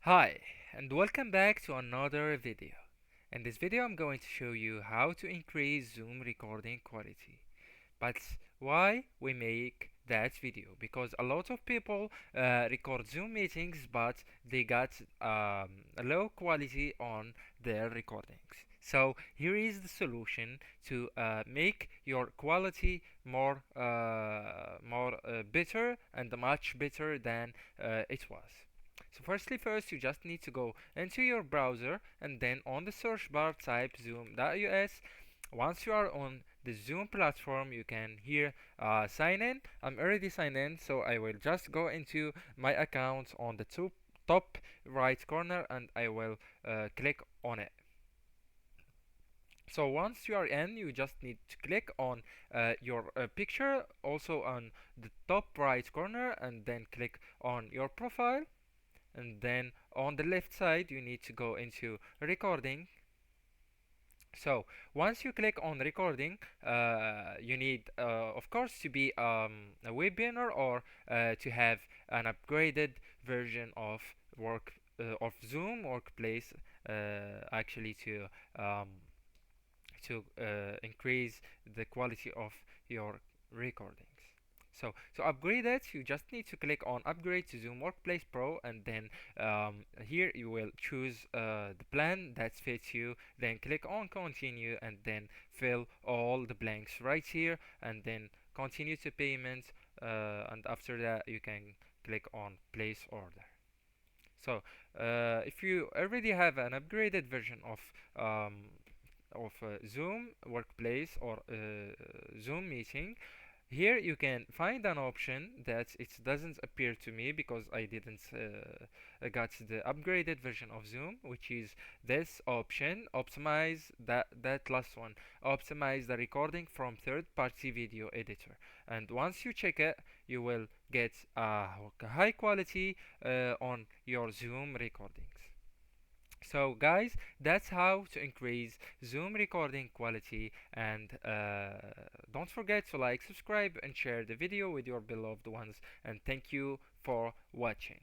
Hi, and welcome back to another video. In this video I'm going to show you how to increase Zoom recording quality. But why we make that video? Because a lot of people record Zoom meetings but they got a low quality on their recordings. So here is the solution to make your quality more better and much better than it was. So first you just need to go into your browser and then on the search bar type zoom.us. Once you are on the Zoom platform, you can here sign in. I'm already signed in, so I will just go into my account on the top right corner and I will click on it. So once you are in, you just need to click on your picture also on the top right corner and then click on your profile, and then on the left side you need to go into recording. So once you click on recording, you need of course to be a webinar or to have an upgraded version of Zoom Workplace, actually um, to increase the quality of your recordings. So to upgrade it, you just need to click on upgrade to Zoom Workplace Pro, and then here you will choose the plan that fits you. Then click on continue, and then fill all the blanks right here, and then continue to payment. And after that, you can click on place order. So if you already have an upgraded version um, of Zoom Workplace or Zoom Meeting, here you can find an option that it doesn't appear to me because I didn't got the upgraded version of Zoom, which is this option: optimize that last one, optimize the recording from third-party video editor. And once you check it, you will get a high quality on your Zoom recordings. So guys, that's how to increase Zoom recording quality, and don't forget to like, subscribe and share the video with your beloved ones, and thank you for watching.